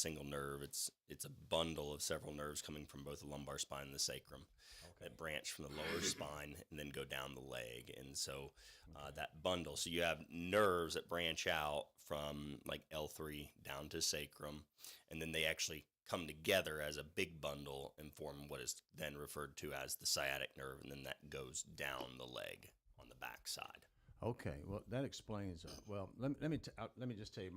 single nerve. It's a bundle of several nerves coming from both the lumbar spine and the sacrum that branch from the lower spine and then go down the leg. And so that bundle, so you have nerves that branch out from like L3 down to sacrum, and then they actually come together as a big bundle and form what is then referred to as the sciatic nerve, and then that goes down the leg on the back side. Okay, well that explains. Well, let me just tell you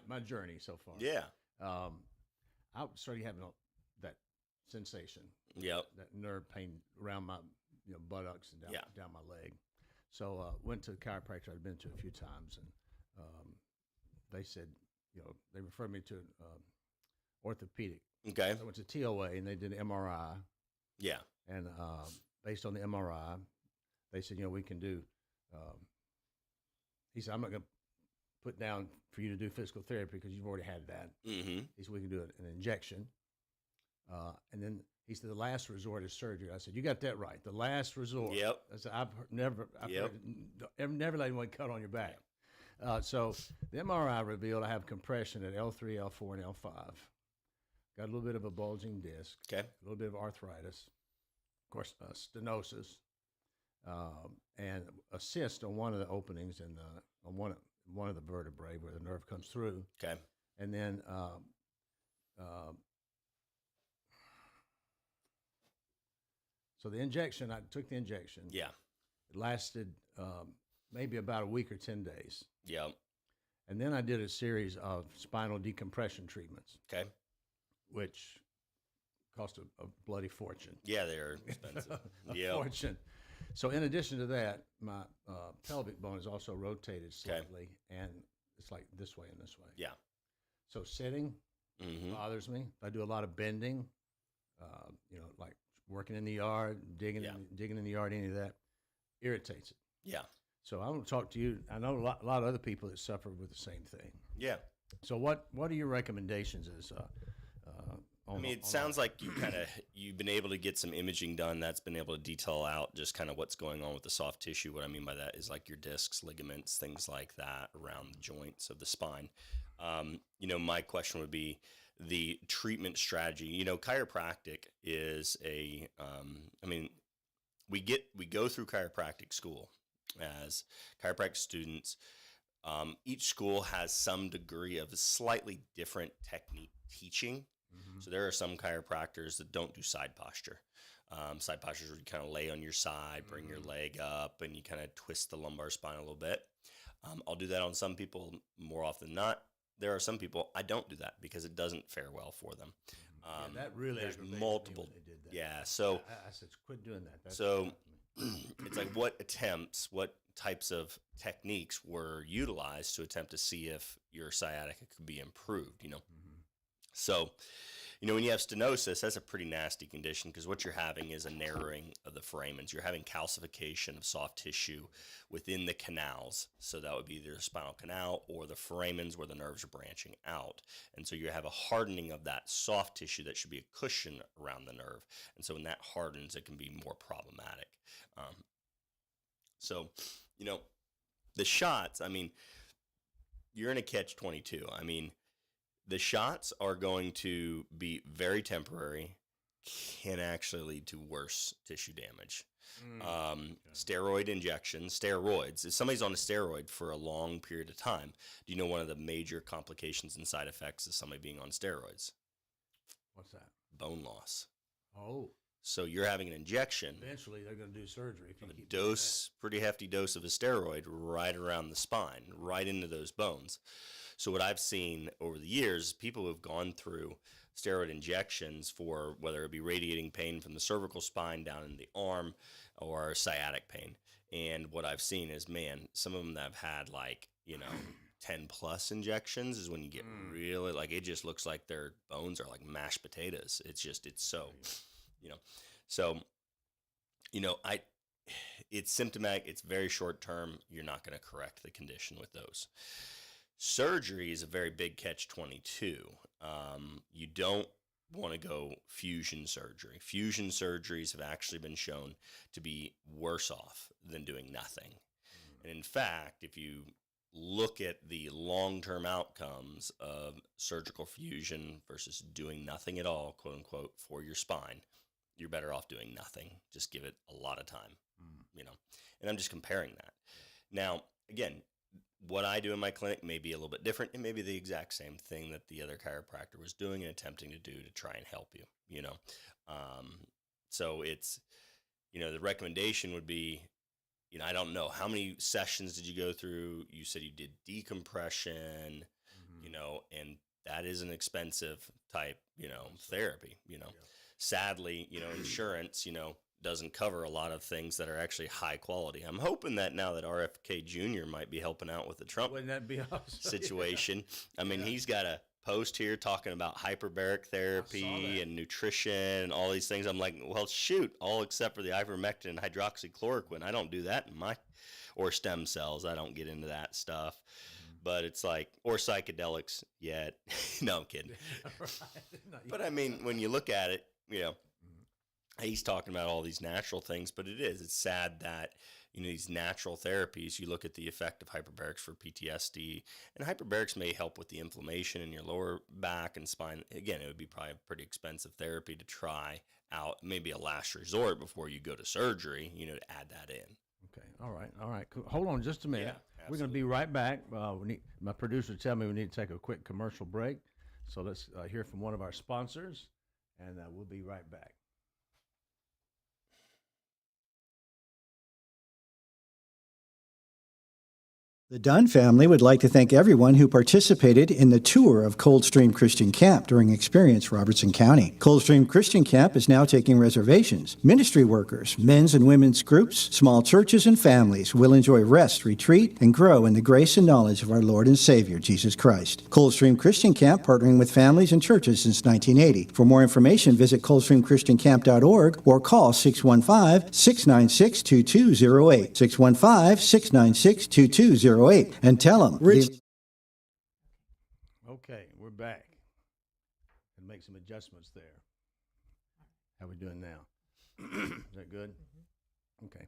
my journey so far. Yeah. I started having that sensation. Yep. That nerve pain around my buttocks and down my leg. So went to the chiropractor I'd been to a few times, and they said they referred me to orthopedic. Okay. So I went to TOA and they did an MRI. Yeah. And based on the MRI, they said we can do. He said, I'm not going to put down for you to do physical therapy because you've already had that. Mm-hmm. He said, we can do an injection. And then he said, the last resort is surgery. I said, you got that right. The last resort. Yep. I said, I've never let anyone cut on your back. So the MRI revealed I have compression at L3, L4, and L5. Got a little bit of a bulging disc. Okay. A little bit of arthritis. Of course, stenosis. And a cyst on one of the openings on one of the vertebrae where the nerve comes through. Okay. And then so the injection, I took the injection. Yeah. It lasted maybe about a week or 10 days. Yep. And then I did a series of spinal decompression treatments. Okay. Which cost a bloody fortune. Yeah, they're expensive. Fortune. So in addition to that, my pelvic bone is also rotated slightly, and it's like this way and this way. Yeah. So sitting bothers me. I do a lot of bending, like working in the yard, digging in the yard, any of that irritates it. Yeah. So I want to talk to you. I know a lot of other people that suffer with the same thing. Yeah. So what are your recommendations as it sounds like you've been able to get some imaging done that's been able to detail out just kind of what's going on with the soft tissue. What I mean by that is like your discs, ligaments, things like that around the joints of the spine. My question would be the treatment strategy. Chiropractic is we go through chiropractic school as chiropractic students. Each school has some degree of a slightly different technique teaching. Mm-hmm. So there are some chiropractors that don't do side posture. Side posture is where you kind of lay on your side, bring your leg up, and you kind of twist the lumbar spine a little bit. I'll do that on some people more often than not. There are some people I don't do that because it doesn't fare well for them. That really there's multiple. They did that. Yeah, so I said, quit doing that. It's like what types of techniques were utilized to attempt to see if your sciatica could be improved. Mm-hmm. So, when you have stenosis, that's a pretty nasty condition because what you're having is a narrowing of the foramens. You're having calcification of soft tissue within the canals. So that would be either the spinal canal or the foramens where the nerves are branching out. And so you have a hardening of that soft tissue that should be a cushion around the nerve. And so when that hardens, it can be more problematic. The shots, you're in a catch-22. The shots are going to be very temporary, can actually lead to worse tissue damage. Steroid injections, steroids. If somebody's on a steroid for a long period of time, do you know one of the major complications and side effects of somebody being on steroids? What's that? Bone loss. Oh. So you're having an injection. Eventually, they're going to do surgery. If you keep pretty hefty dose of a steroid right around the spine, right into those bones. So what I've seen over the years, people who have gone through steroid injections for whether it be radiating pain from the cervical spine down in the arm or sciatic pain. And what I've seen is, some of them that have had 10 plus injections is when you get really, it just looks like their bones are like mashed potatoes. It's so... it's symptomatic. It's very short term. You're not going to correct the condition with those. Surgery is a very big catch-22. You don't want to go fusion surgery. Fusion surgeries have actually been shown to be worse off than doing nothing. And in fact, if you look at the long-term outcomes of surgical fusion versus doing nothing at all, quote unquote, for your spine, you're better off doing nothing. Just give it a lot of time, and I'm just comparing that. Now, again, what I do in my clinic may be a little bit different. It may be the exact same thing that the other chiropractor was doing and attempting to do to try and help you, so it's, the recommendation would be, I don't know, how many sessions did you go through? You said you did decompression, and that is an expensive type, therapy, Sadly, insurance, doesn't cover a lot of things that are actually high quality. I'm hoping that now that RFK Jr. might be helping out with the Trump Wouldn't that be awesome? situation. Yeah. I mean, he's got a post here talking about hyperbaric therapy and nutrition and all these things. I'm like, well, shoot, all except for the ivermectin and hydroxychloroquine. I don't do that or stem cells. I don't get into that stuff. But it's like, or psychedelics yet. No, I'm kidding. But I mean, when you look at it, he's talking about all these natural things, but it's sad that, these natural therapies, you look at the effect of hyperbarics for PTSD, and hyperbarics may help with the inflammation in your lower back and spine. Again, it would be probably a pretty expensive therapy to try out, maybe a last resort before you go to surgery, to add that in. Okay. All right. Cool. Hold on just a minute. Yeah, we're going to be right back. My producer tell me we need to take a quick commercial break. So let's hear from one of our sponsors, and we'll be right back. The Dunn family would like to thank everyone who participated in the tour of Coldstream Christian Camp during Experience Robertson County. Coldstream Christian Camp is now taking reservations. Ministry workers, men's and women's groups, small churches, and families will enjoy rest, retreat, and grow in the grace and knowledge of our Lord and Savior, Jesus Christ. Coldstream Christian Camp, partnering with families and churches since 1980. For more information, visit coldstreamchristiancamp.org or call 615-696-2208. 615-696-2208. And tell them. Okay, we're back. And make some adjustments there. How we doing now? Is that good? Mm-hmm. Okay.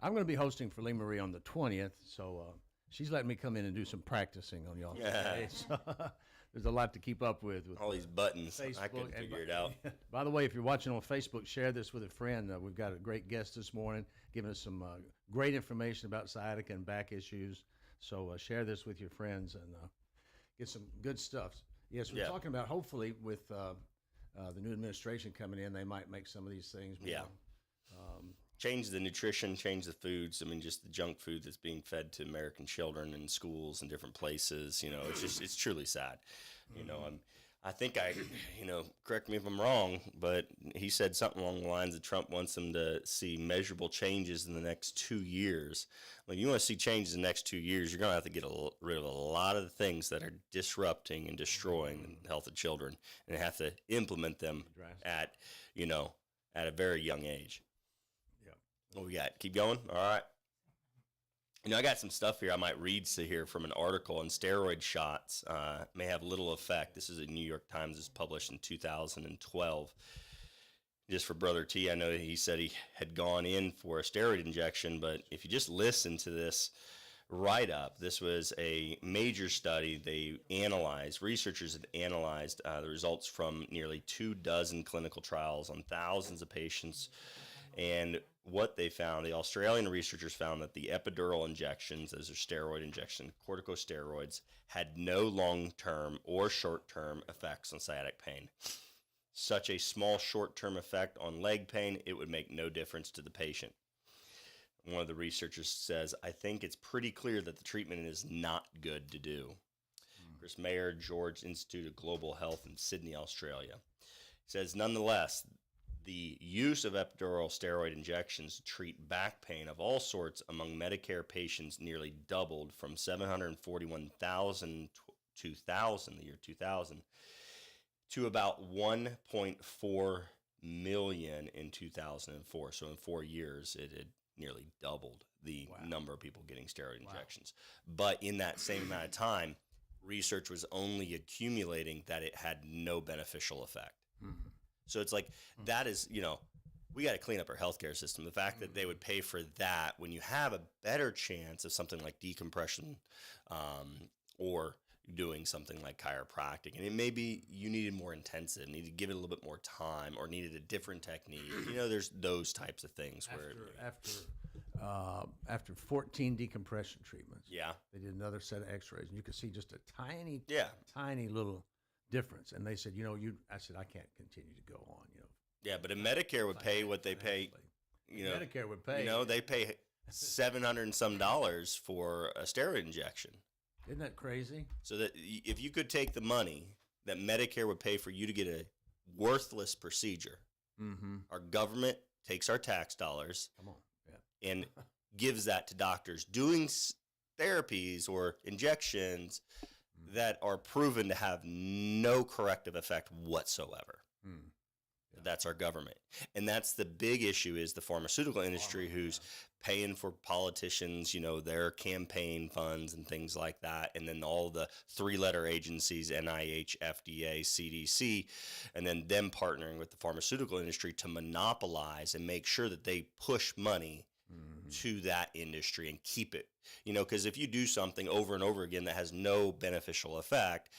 I'm going to be hosting for Lee Marie on the 20th, so she's letting me come in and do some practicing on y'all. Yeah. So, there's a lot to keep up with all these buttons. Facebook, I couldn't figure it out. By the way, if you're watching on Facebook, share this with a friend. We've got a great guest this morning giving us some great information about sciatica and back issues. So share this with your friends and get some good stuff. Yes, we're talking about hopefully with the new administration coming in, they might make some of these things more. Change the nutrition, change the foods. I mean, just the junk food that's being fed to American children in schools and different places. It's truly sad. I think correct me if I'm wrong, but he said something along the lines that Trump wants them to see measurable changes in the next 2 years. Like, you want to see changes in the next 2 years, you're going to have to get rid of a lot of the things that are disrupting and destroying the health of children, and have to implement them at a very young age. Yeah. What we got? Keep going? All right. I got some stuff here I might read here from an article on steroid shots may have little effect. This is a New York Times. It's published in 2012. Just for Brother T, I know he said he had gone in for a steroid injection, but if you just listen to this write-up, this was a major study. Researchers had analyzed the results from nearly 24 clinical trials on thousands of patients. And what they found, the Australian researchers found that the epidural injections, those are steroid injections, corticosteroids, had no long-term or short-term effects on sciatic pain. Such a small short-term effect on leg pain, it would make no difference to the patient. One of the researchers says, I think it's pretty clear that the treatment is not good to do. Chris Mayer, George Institute of Global Health in Sydney, Australia, says, nonetheless, the use of epidural steroid injections to treat back pain of all sorts among Medicare patients nearly doubled from 741,000 the year 2000, to about 1.4 million in 2004. So in 4 years, it had nearly doubled the number of people getting steroid injections. But in that same amount of time, research was only accumulating that it had no beneficial effect. Mm-hmm. So it's like, that is, we got to clean up our healthcare system. The fact that they would pay for that when you have a better chance of something like decompression, or doing something like chiropractic, and it may be you needed more intensive, needed to give it a little bit more time, or needed a different technique. There's those types of things after 14 decompression treatments, yeah, they did another set of X-rays, and you could see just a tiny, yeah, tiny little difference. And they said, I said I can't continue to go on, yeah, but if Medicare would pay what they pay, Medicare would pay, they pay $700 and some for a steroid injection. Isn't that crazy? So that if you could take the money that Medicare would pay for you to get a worthless procedure, our government takes our tax dollars, and gives that to doctors doing therapies or injections that are proven to have no corrective effect whatsoever. That's our government. And that's the big issue, is the pharmaceutical industry who's paying for politicians, their campaign funds and things like that. And then all the 3-letter agencies, NIH, FDA, CDC, and then them partnering with the pharmaceutical industry to monopolize and make sure that they push money to that industry and keep it, because if you do something over and over again that has no beneficial effect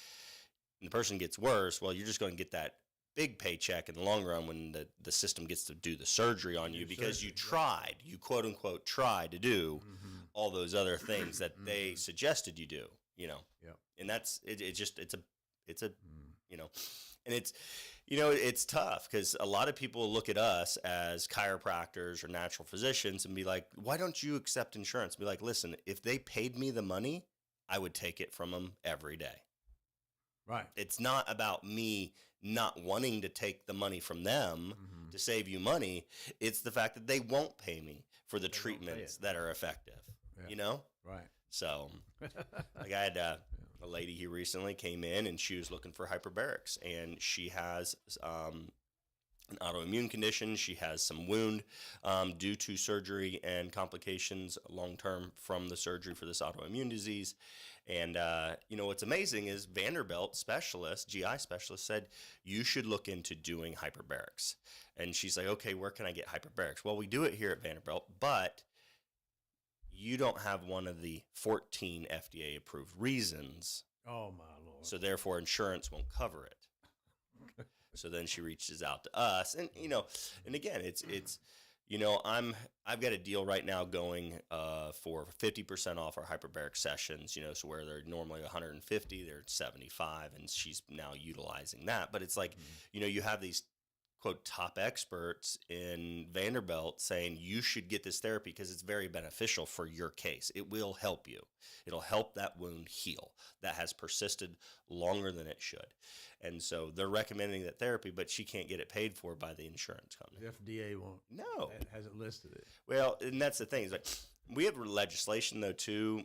and the person gets worse, well, you're just going to get that big paycheck in the long run when the system gets to do the surgery on you because you quote unquote tried to do all those other things that they suggested you do, and that's it's it's tough because a lot of people look at us as chiropractors or natural physicians and be like, why don't you accept insurance? Be like, listen, if they paid me the money, I would take it from them every day. Right. It's not about me not wanting to take the money from them to save you money. It's the fact that they won't pay me for the treatments that are effective, Right. So like I had a lady here recently came in and she was looking for hyperbarics, and she has an autoimmune condition. She has some wound due to surgery and complications long-term from the surgery for this autoimmune disease. And, what's amazing is Vanderbilt specialist, GI specialist, said, you should look into doing hyperbarics. And she's like, okay, where can I get hyperbarics? Well, we do it here at Vanderbilt, but you don't have one of the 14 FDA approved reasons. Oh, my Lord. So therefore insurance won't cover it. So then she reaches out to us, and and again, it's I've got a deal right now going for 50% off our hyperbaric sessions. So where they're normally 150, they're 75, and she's now utilizing that. But it's like you have these quote top experts in Vanderbilt saying you should get this therapy because it's very beneficial for your case. It will help you. It'll help that wound heal that has persisted longer than it should. And so they're recommending that therapy, but she can't get it paid for by the insurance company. The FDA won't. No. It hasn't listed it. Well, and that's the thing. Is like we have legislation, though, too,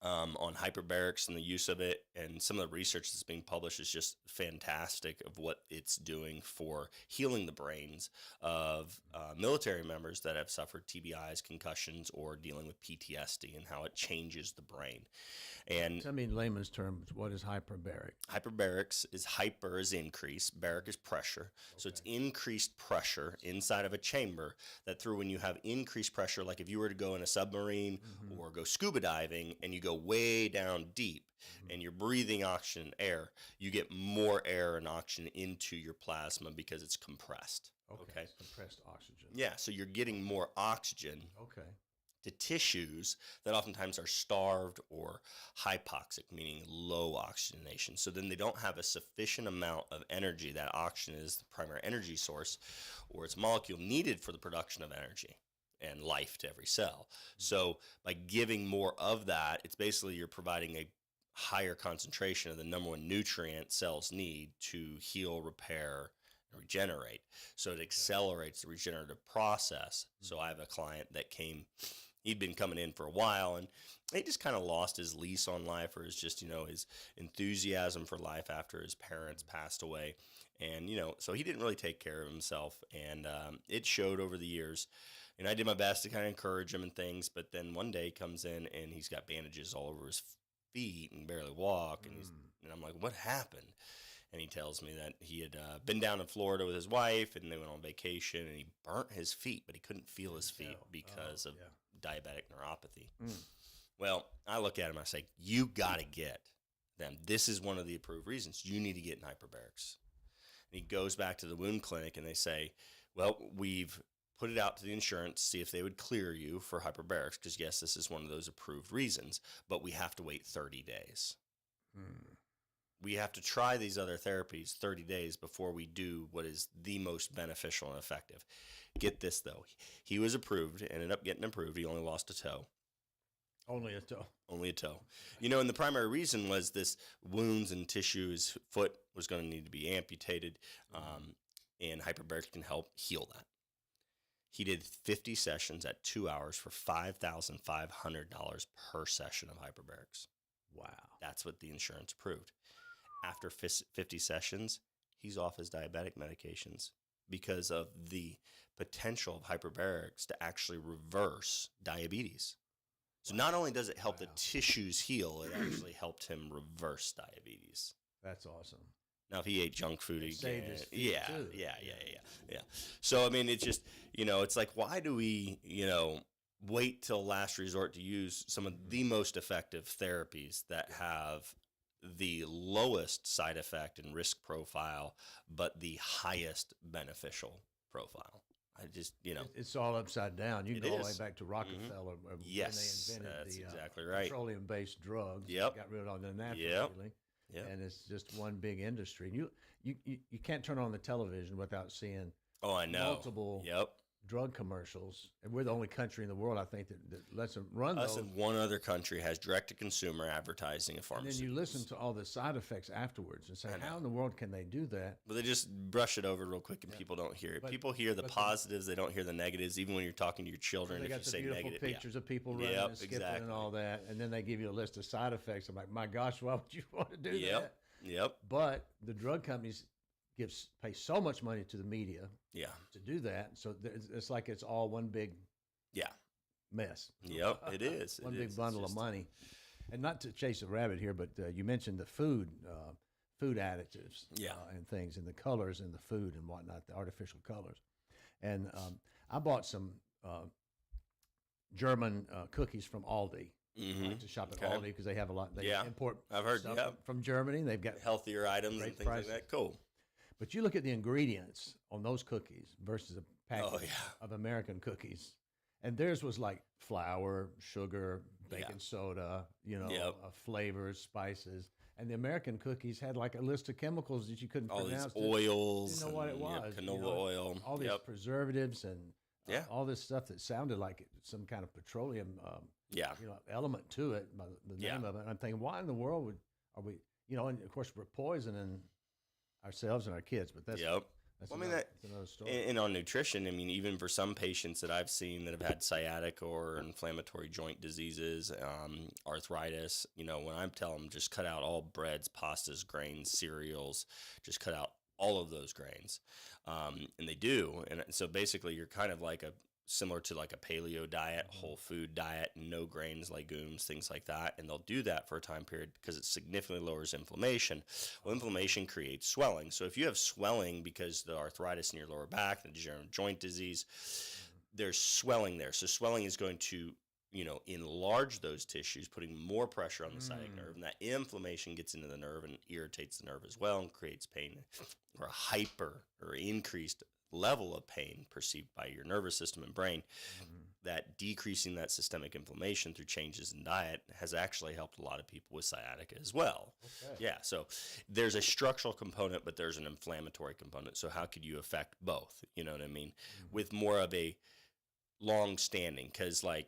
on hyperbarics and the use of it. And some of the research that's being published is just fantastic of what it's doing for healing the brains of military members that have suffered TBIs, concussions, or dealing with PTSD, and how it changes the brain. And tell me in layman's terms, what is hyperbaric? Hyperbarics is hyper is increase, baric is pressure. Okay. So it's increased pressure inside of a chamber that through when you have increased pressure, like if you were to go in a submarine or go scuba diving and you go way down deep and you're breathing oxygen and air, you get more air and oxygen into your plasma because it's compressed. Okay. Compressed oxygen. Yeah. So you're getting more oxygen. Okay. To tissues that oftentimes are starved or hypoxic, meaning low oxygenation. So then they don't have a sufficient amount of energy. That oxygen is the primary energy source, or its molecule needed for the production of energy and life to every cell. So by giving more of that, it's basically you're providing a higher concentration of the number one nutrient cells need to heal, repair, and regenerate. So it accelerates the regenerative process. So I have a client that he'd been coming in for a while, and he just kind of lost his lease on life, or his enthusiasm for life after his parents passed away. And, so he didn't really take care of himself, and it showed over the years. And I did my best to kind of encourage him and things, but then one day he comes in and he's got bandages all over his feet and barely walk. And I'm like, what happened? And he tells me that he had been down in Florida with his wife, and they went on vacation, and he burnt his feet, but he couldn't feel his feet because of diabetic neuropathy. Well, I look at him, I say, you got to get them. This is one of the approved reasons. You need to get in hyperbarics. And he goes back to the wound clinic, and they say, well, we've put it out to the insurance, see if they would clear you for hyperbarics, because, yes, this is one of those approved reasons, but we have to wait 30 days. We have to try these other therapies 30 days before we do what is the most beneficial and effective. Get this, though. He was approved, ended up getting approved. He only lost a toe. Only a toe. Only a toe. And the primary reason was this wounds and tissue. His foot was going to need to be amputated, and hyperbarics can help heal that. He did 50 sessions at 2 hours for $5,500 per session of hyperbarics. Wow. That's what the insurance approved. After 50 sessions, he's off his diabetic medications because of the potential of hyperbarics to actually reverse diabetes. So not only does it help the tissues heal, it actually helped him reverse diabetes. That's awesome. Now, if he ate junk food again, yeah. So, I mean, it's just, it's like, why do we, wait till last resort to use some of the most effective therapies that have the lowest side effect and risk profile, but the highest beneficial profile? I just, It's all upside down. You can go all the way back to Rockefeller when yes, they invented that's the exactly right. petroleum-based drugs. Yep. Got rid of all the natural healing. Yep. And it's just one big industry. You can't turn on the television without seeing I know. multiple drug commercials. And we're the only country in the world, I think, that lets them run Us those. and one other country has direct-to-consumer advertising of And then pharmaceuticals. you listen to all the side effects afterwards and say, how in the world can they do that? But they just brush it over real quick, and people don't hear it. People hear the positives, they don't hear the negatives. Even when you're talking to your children, They if got you the say beautiful negative, pictures of people running and skipping and all that, and then they give you a list of side effects. I'm like, my gosh, why would you want to do that? Yep. But the drug companies pay so much money to the media to do that, so it's like it's all one big mess. Yep, it is. One big bundle of money. And not to chase a rabbit here, but you mentioned the food additives and things, and the colors in the food and whatnot, the artificial colors. And I bought some German cookies from Aldi. I like to shop at Aldi because they have a lot. They import I've heard stuff from Germany. They've got healthier items and things prices. like that. Cool. But you look at the ingredients on those cookies versus a package of American cookies, and theirs was like flour, sugar, baking soda, flavors, spices. And the American cookies had like a list of chemicals that you couldn't pronounce. All these oils. You didn't know what it was. Canola oil. All these preservatives and all this stuff that sounded like some kind of petroleum element to it, by the name of it. And I'm thinking, why in the world are we, and of course we're poisoning ourselves and our kids, but that's another story. And on nutrition, I mean, even for some patients that I've seen that have had sciatic or inflammatory joint diseases, arthritis, when I tell them just cut out all breads, pastas, grains, cereals, just cut out all of those grains. And they do. And so basically you're kind of like similar to like a paleo diet, whole food diet, no grains, legumes, things like that. And they'll do that for a time period because it significantly lowers inflammation. Well, inflammation creates swelling. So if you have swelling because the arthritis in your lower back, the degenerative joint disease, there's swelling there. So swelling is going to, enlarge those tissues, putting more pressure on the sciatic nerve. And that inflammation gets into the nerve and irritates the nerve as well and creates pain or a hyper or increased level of pain perceived by your nervous system and brain. That decreasing that systemic inflammation through changes in diet has actually helped a lot of people with sciatica as well. So there's a structural component, but there's an inflammatory component. So how could you affect both? You know what I mean? With more of a long standing, because a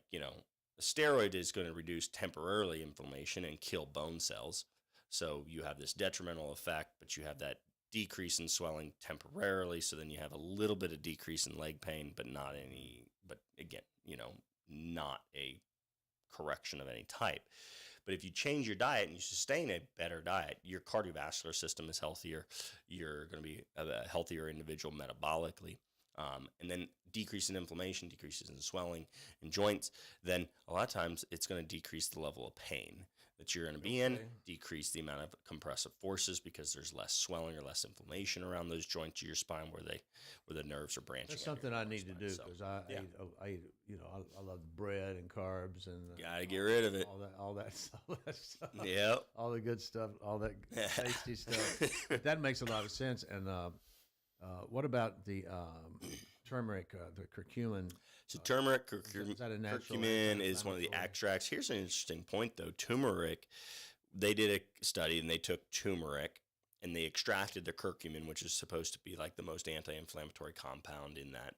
steroid is going to reduce temporarily inflammation and kill bone cells. So you have this detrimental effect, but you have that decrease in swelling temporarily. So then you have a little bit of decrease in leg pain, but not again, not a correction of any type. But if you change your diet and you sustain a better diet, your cardiovascular system is healthier. You're going to be a healthier individual metabolically. And then decrease in inflammation, decreases in swelling in joints, then a lot of times it's going to decrease the level of pain that you're going to be in, decrease the amount of compressive forces because there's less swelling or less inflammation around those joints of your spine where the nerves are branching. That's something I need to do because I eat, I love bread and carbs and gotta get rid of it. All that stuff. Yep. All the good stuff, all that tasty stuff. But that makes a lot of sense. And what about the turmeric, the curcumin? So turmeric, Is that a natural curcumin is one of the extracts. Here's an interesting point, though. Turmeric, they did a study, and they took turmeric, and they extracted the curcumin, which is supposed to be like the most anti-inflammatory compound in that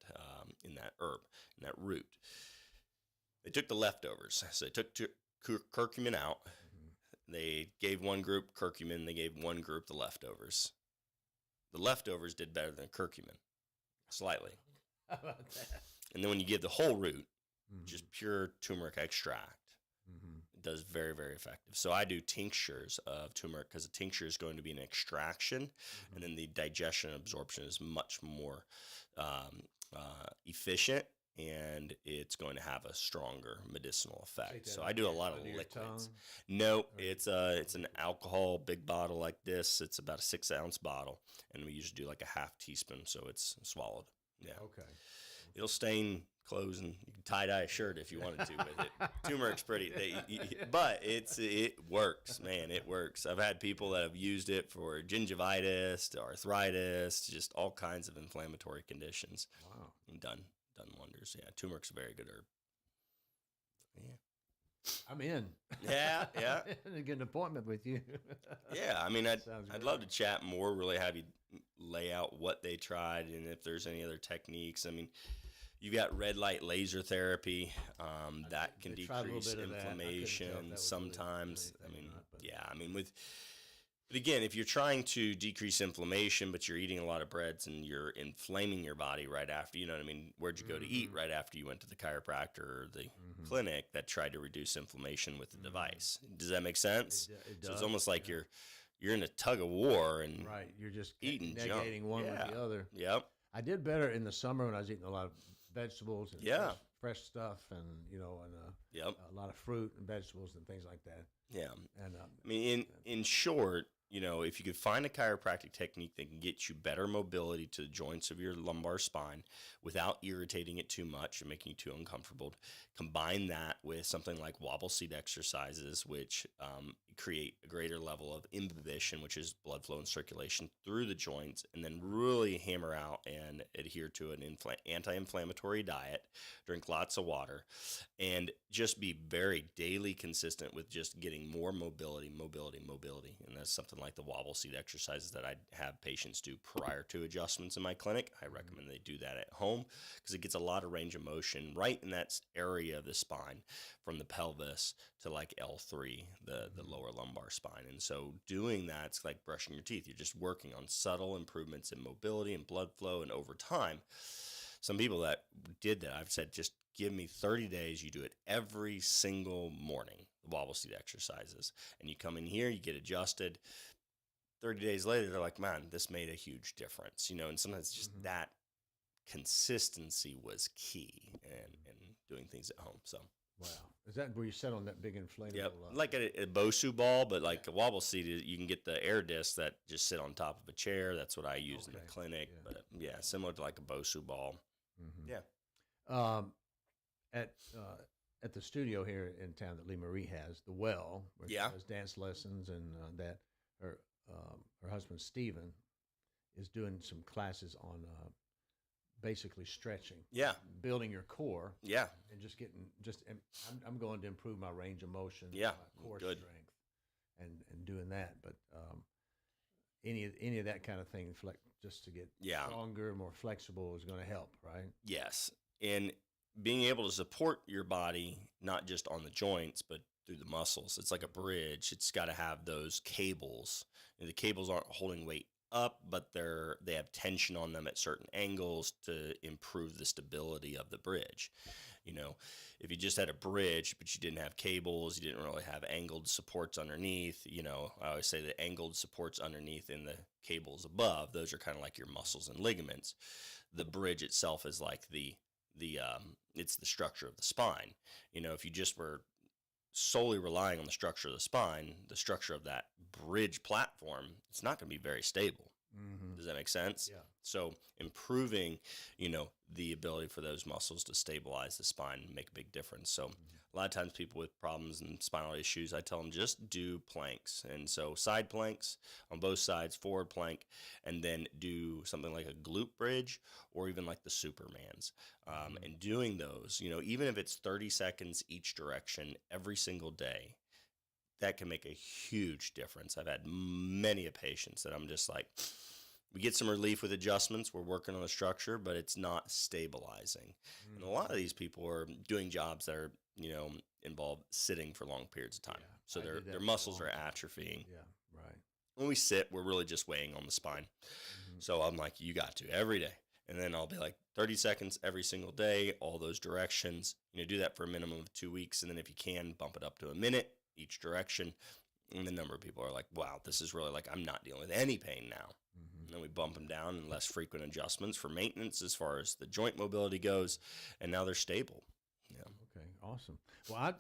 herb, in that root. They took the leftovers. So they took curcumin out. Mm-hmm. They gave one group curcumin. They gave one group the leftovers. The leftovers did better than curcumin, slightly. How about that? And then when you give the whole root, just pure turmeric extract, it does very, very effective. So I do tinctures of turmeric because a tincture is going to be an extraction, and then the digestion and absorption is much more efficient, and it's going to have a stronger medicinal effect. So I do a lot of liquids. No, it's an alcohol big bottle like this. It's about a 6-ounce bottle, and we usually do like a half teaspoon, so it's swallowed. Yeah. Okay. It'll stain clothes, and you can tie-dye a shirt if you wanted to with it. Turmeric's pretty, but it works, man. It works. I've had people that have used it for gingivitis, to arthritis, just all kinds of inflammatory conditions. Wow. And done wonders. Yeah, turmeric's a very good herb. Yeah. I'm in. Yeah. Get an appointment with you. Yeah, I mean, I'd love to chat more, really have you lay out what they tried and if there's any other techniques. I mean, you've got red light laser therapy that can decrease inflammation sometimes. But again, if you're trying to decrease inflammation, but you're eating a lot of breads and you're inflaming your body right after, you know what I mean? Where'd you go to eat right after you went to the chiropractor or the clinic that tried to reduce inflammation with the device? Does that make sense? It does. So it's almost like you're in a tug of war and you're just eating negating one with the other. Yep. I did better in the summer when I was eating a lot of vegetables and fresh stuff and a lot of fruit and vegetables and things like that. Yeah. And I mean, in short, if you could find a chiropractic technique that can get you better mobility to the joints of your lumbar spine without irritating it too much and making you too uncomfortable, combine that with something like wobble seat exercises, which create a greater level of imbibition, which is blood flow and circulation through the joints, and then really hammer out and adhere to an anti-inflammatory diet, drink lots of water, and just be very daily consistent with just getting more mobility. And that's something like the wobble seat exercises that I have patients do prior to adjustments in my clinic. I recommend they do that at home because it gets a lot of range of motion right in that area of the spine from the pelvis to like L3, the lower lumbar spine. And so doing that's like brushing your teeth. You're just working on subtle improvements in mobility and blood flow. And over time, some people that did that, I've said, just give me 30 days. You do it every single morning, the wobble seat exercises. And you come in here, you get adjusted. 30 days later, they're like, man, this made a huge difference. And sometimes just that consistency was key and doing things at home. So. Wow. Is that where you sit on that big inflatable? Yep. Like a Bosu ball, but like a wobble seat, you can get the air discs that just sit on top of a chair. That's what I use in the clinic. Yeah. But similar to like a Bosu ball. Yeah. At the studio here in town that Lee Marie has, the Well, where she does dance lessons, and that her husband Steven is doing some classes on basically stretching. Yeah. Building your core. Yeah. And I'm going to improve my range of motion. Yeah. My core strength and doing that. But any of that kind of thing, just to get stronger, more flexible is going to help, right? Yes. And being able to support your body, not just on the joints, but through the muscles. It's like a bridge. It's got to have those cables. And the cables aren't holding weight up, but they have tension on them at certain angles to improve the stability of the bridge. If you just had a bridge, but you didn't have cables, you didn't really have angled supports underneath, I always say the angled supports underneath and the cables above, those are kind of like your muscles and ligaments. The bridge itself is like it's the structure of the spine. If you just were solely relying on the structure of the spine, the structure of that bridge platform, it's not going to be very stable. Mm-hmm. Does that make sense? Yeah. So improving, the ability for those muscles to stabilize the spine make a big difference. So a lot of times people with problems and spinal issues, I tell them just do planks. And so side planks on both sides, forward plank, and then do something like a glute bridge or even like the Supermans. And doing those, even if it's 30 seconds each direction every single day, that can make a huge difference. I've had many patients that I'm just like, we get some relief with adjustments. We're working on the structure, but it's not stabilizing. And a lot of these people are doing jobs that are, involve sitting for long periods of time. Yeah, So I did that their for a muscles long are time. atrophying. Yeah, right. When we sit, we're really just weighing on the spine. So I'm like, you got to every day. And then I'll be like 30 seconds every single day, all those directions. Do that for a minimum of 2 weeks. And then if you can, bump it up to a minute each direction. And the number of people are like, wow, this is really like, I'm not dealing with any pain now. And then we bump them down and less frequent adjustments for maintenance as far as the joint mobility goes. And now they're stable. Yeah. Okay, awesome. Well,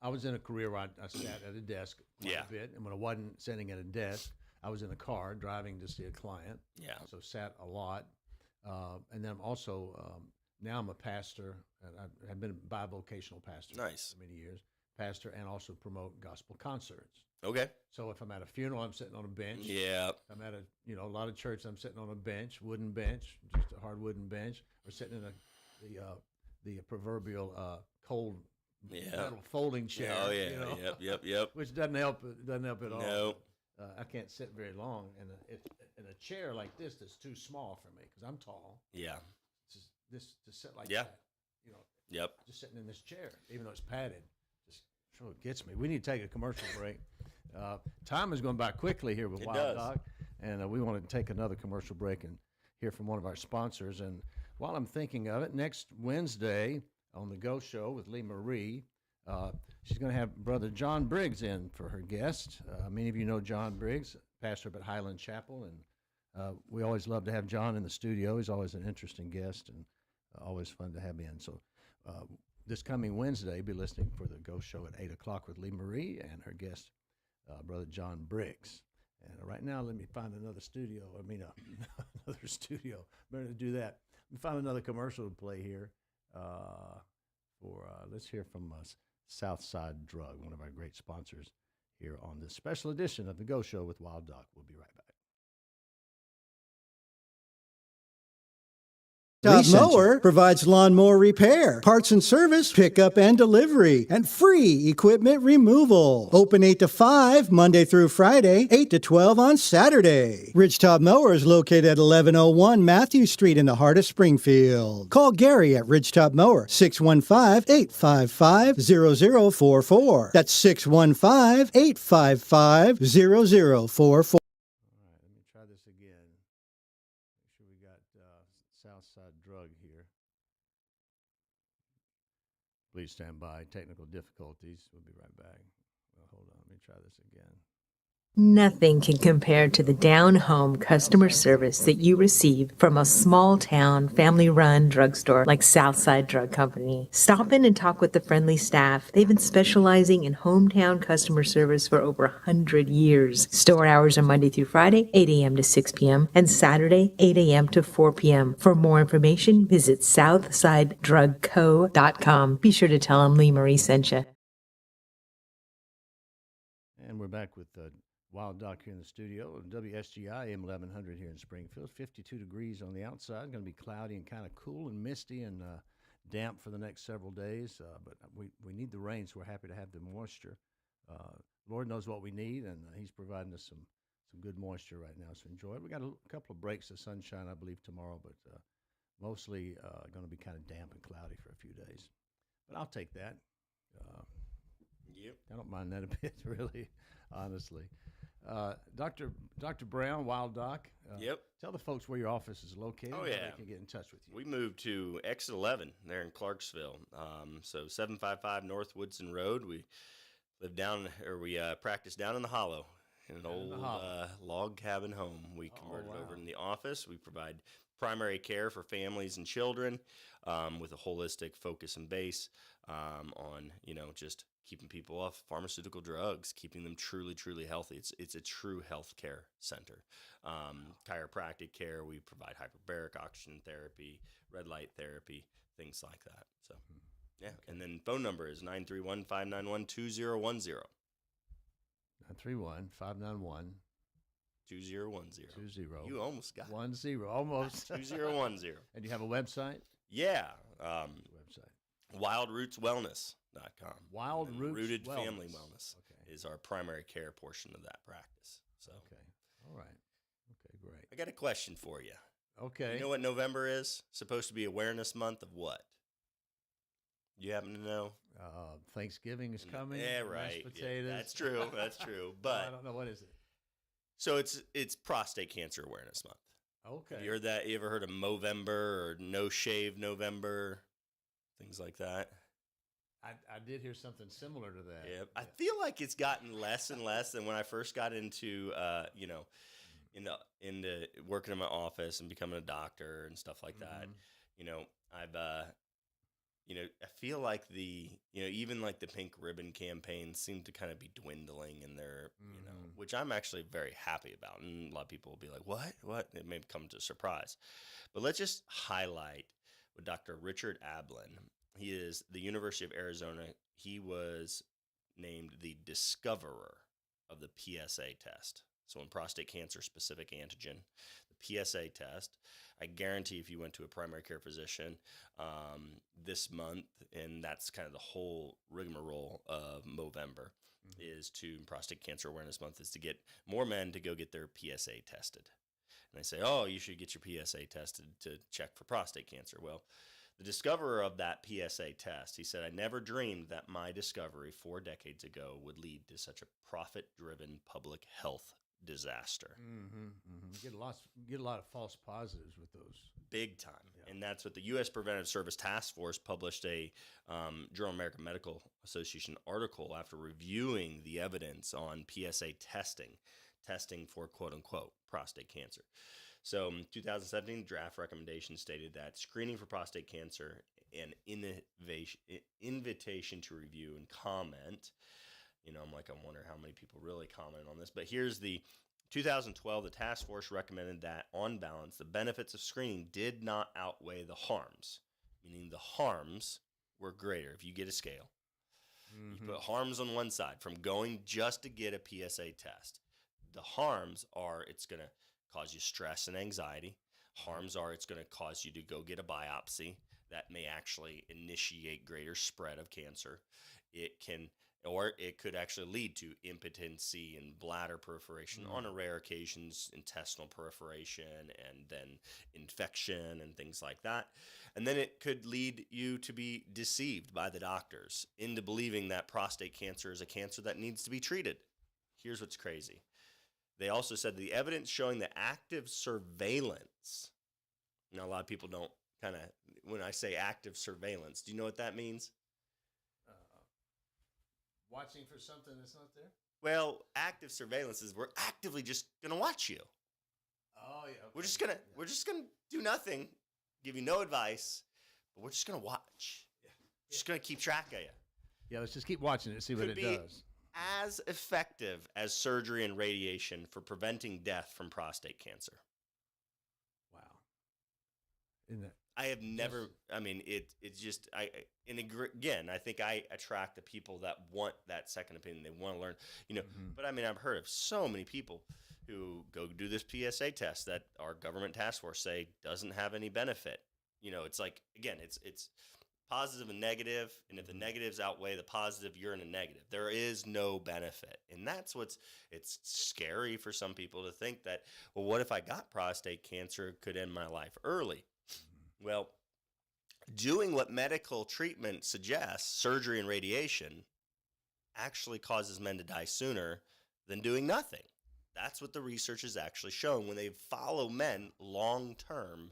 I was in a career where I sat at a desk quite a bit. And when I wasn't sitting at a desk, I was in a car driving to see a client. Yeah. So sat a lot. And then I'm also, now I'm a pastor. And I've been a bivocational pastor Nice. for many years. Pastor and also promote gospel concerts. Okay. So if I'm at a funeral, I'm sitting on a bench. Yeah. If I'm at a lot of church, I'm sitting on a bench, wooden bench, just a hard wooden bench, or sitting in the proverbial cold metal folding chair. Oh yeah. Yep. Which doesn't help at all. No. I can't sit very long in a chair like this that's too small for me because I'm tall. Yeah. Just to sit like Yeah. that. Yep. Just sitting in this chair, even though it's padded. Sure, it gets me. We need to take a commercial break. Time is going by quickly here with It Wild does. Doc, and we want to take another commercial break and hear from one of our sponsors. And while I'm thinking of it, next Wednesday on the Go Show with Lee Marie, she's going to have Brother John Briggs in for her guest. Many of you know John Briggs, pastor up at Highland Chapel, and we always love to have John in the studio. He's always an interesting guest and always fun to have in. So this coming Wednesday, be listening for the Go Show at 8 o'clock with Lee Marie and her guest, Brother John Briggs. And right now, let me find another studio. Another studio. Better to do that. Let me find another commercial to play here. Let's hear from Southside Drug, one of our great sponsors here on this special edition of the Go Show with Wild Doc. We'll be right back. Top Mower provides lawnmower repair, parts and service, pickup and delivery, and free equipment removal. Open 8 to 5, Monday through Friday, 8 to 12 on Saturday. Ridgetop Mower is located at 1101 Matthew Street in the heart of Springfield. Call Gary at Ridgetop Mower, 615-855-0044. That's 615-855-0044. Southside Drug here. Please stand by. Technical difficulties. We'll be right back. Well, hold on. Let me try this again. Nothing can compare to the down-home customer service that you receive from a small-town, family-run drugstore like Southside Drug Company. Stop in and talk with the friendly staff. They've been specializing in hometown customer service for over 100 years. Store hours are Monday through Friday, 8 a.m. to 6 p.m., and Saturday, 8 a.m. to 4 p.m. For more information, visit SouthsideDrugCo.com. Be sure to tell them Lee Marie sent you. And we're back with Wild Doc here in the studio. WSGI AM 1100 here in Springfield. 52 degrees on the outside. Going to be cloudy and kind of cool and misty and damp for the next several days. But we need the rain, so we're happy to have the moisture. Lord knows what we need, and He's providing us some good moisture right now. So enjoy it. We got a couple of breaks of sunshine, I believe, tomorrow, but mostly going to be kind of damp and cloudy for a few days. But I'll take that. Yep. I don't mind that a bit, really, honestly. Dr. Brown, Wild Doc. Yep. Tell the folks where your office is located. Oh, and how yeah. they can get in touch with you. We moved to Exit 11 there in Clarksville. So 755 North Woodson Road. We live we practice down in the Hollow in an old log cabin home. We converted over in the office. We provide primary care for families and children with a holistic focus and base on, just keeping people off pharmaceutical drugs, keeping them truly, truly healthy. It's a true healthcare center. Chiropractic care, we provide hyperbaric oxygen therapy, red light therapy, things like that. So, yeah. Okay. And then phone number is 931-591-2010. 931-591. 2010. 20. You almost got 10, almost. 2010. And you have a website? Yeah. Website. WildRootsWellness.com. Wild Roots Rooted Wellness. Family Wellness is our primary care portion of that practice. So, okay. All right. Okay, great. I got a question for you. Okay. You know what November is? Supposed to be Awareness Month of what? You happen to know? Thanksgiving is coming. Yeah, right. Mashed potatoes. Yeah, that's true. That's true. But I don't know, what is it? So it's Prostate Cancer Awareness Month. Okay. Have you heard that? You ever heard of Movember or No Shave November? Things like that. I did hear something similar to that. Yeah. I feel like it's gotten less and less than when I first got into into working in my office and becoming a doctor and stuff like that. I've I feel like even like the Pink Ribbon campaign seemed to kind of be dwindling in their, which I'm actually very happy about. And a lot of people will be like, what? It may come to a surprise. But let's just highlight with Dr. Richard Ablin. He is the University of Arizona. He was named the discoverer of the PSA test. So in prostate cancer specific antigen, the PSA test, I guarantee if you went to a primary care physician this month, and that's kind of the whole rigmarole of Movember, is to Prostate Cancer Awareness Month, is to get more men to go get their PSA tested. And they say, oh, you should get your PSA tested to check for prostate cancer. Well, the discoverer of that PSA test, he said, I never dreamed that my discovery 4 decades ago would lead to such a profit-driven public health disaster. Get a lot of false positives with those. Big time. Yeah. And that's what the U.S. Preventive Service Task Force published a Journal of American Medical Association article after reviewing the evidence on PSA testing for quote-unquote prostate cancer. So in 2017, draft recommendation stated that screening for prostate cancer and invitation to review and comment. I'm wondering how many people really comment on this. But here's the 2012, the task force recommended that, on balance, the benefits of screening did not outweigh the harms, meaning the harms were greater. If you get a scale, you put harms on one side from going just to get a PSA test. The harms are it's going to cause you stress and anxiety. Harms are it's going to cause you to go get a biopsy that may actually initiate greater spread of cancer. It could actually lead to impotency and bladder proliferation, on a rare occasions, intestinal proliferation, and then infection and things like that. And then it could lead you to be deceived by the doctors into believing that prostate cancer is a cancer that needs to be treated. Here's what's crazy. They also said the evidence showing the active surveillance. Now, a lot of people don't when I say active surveillance, do you know what that means? Watching for something that's not there? Well, active surveillance is we're actively just going to watch you. Oh, yeah. Okay. We're just gonna do nothing, give you no advice, but we're just going to watch. Yeah. Just going to keep track of you. Yeah, let's just keep watching it and see what it does. As effective as surgery and radiation for preventing death from prostate cancer. Wow. Isn't that? I have never, it's just, again, I think I attract the people that want that second opinion. They want to learn, but I've heard of so many people who go do this PSA test that our government task force say doesn't have any benefit. It's like, again, it's positive and negative. And if the negatives outweigh the positive, you're in a negative. There is no benefit. And that's it's scary for some people to think that, well, what if I got prostate cancer? It could end my life early. Well, doing what medical treatment suggests, surgery and radiation, actually causes men to die sooner than doing nothing. That's what the research is actually showing when they follow men long term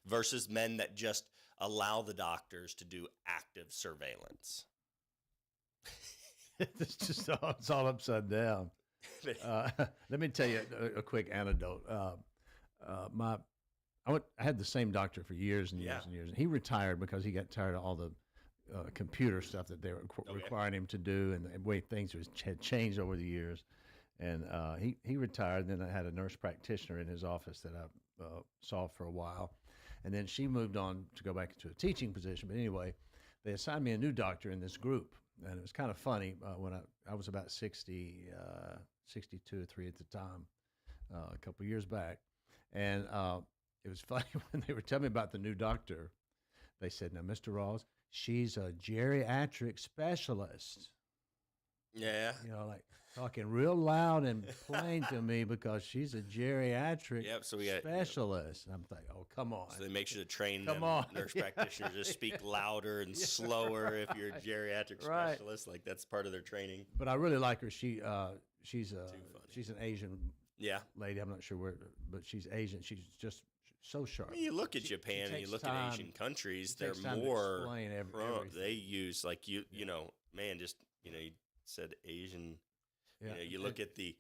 versus men that just allow the doctors to do active surveillance. It's all upside down. Let me tell you a quick anecdote. I had the same doctor for years and years and years. And he retired because he got tired of all the computer stuff that they were requiring him to do, and the way things had changed over the years. And he retired. And then I had a nurse practitioner in his office that I saw for a while. And then she moved on to go back into a teaching position. But anyway, they assigned me a new doctor in this group. And it was kind of funny when I was about 60, 62 or 3 at the time, a couple of years back. And it was funny when they were telling me about the new doctor. They said, now, Mr. Rawls, she's a geriatric specialist. Yeah. You know, like talking real loud and plain to me because she's a geriatric specialist. And I'm thinking, oh, come on. So they make sure to train them nurse practitioners to speak louder and slower if you're a geriatric specialist. Like that's part of their training. But I really like her. She's an Asian lady. I'm not sure where, but she's Asian. She's just so sharp. I mean, you look at Japan and you look at Asian countries, they're more they use like you know, man, just you said Asian. Yeah. You look at the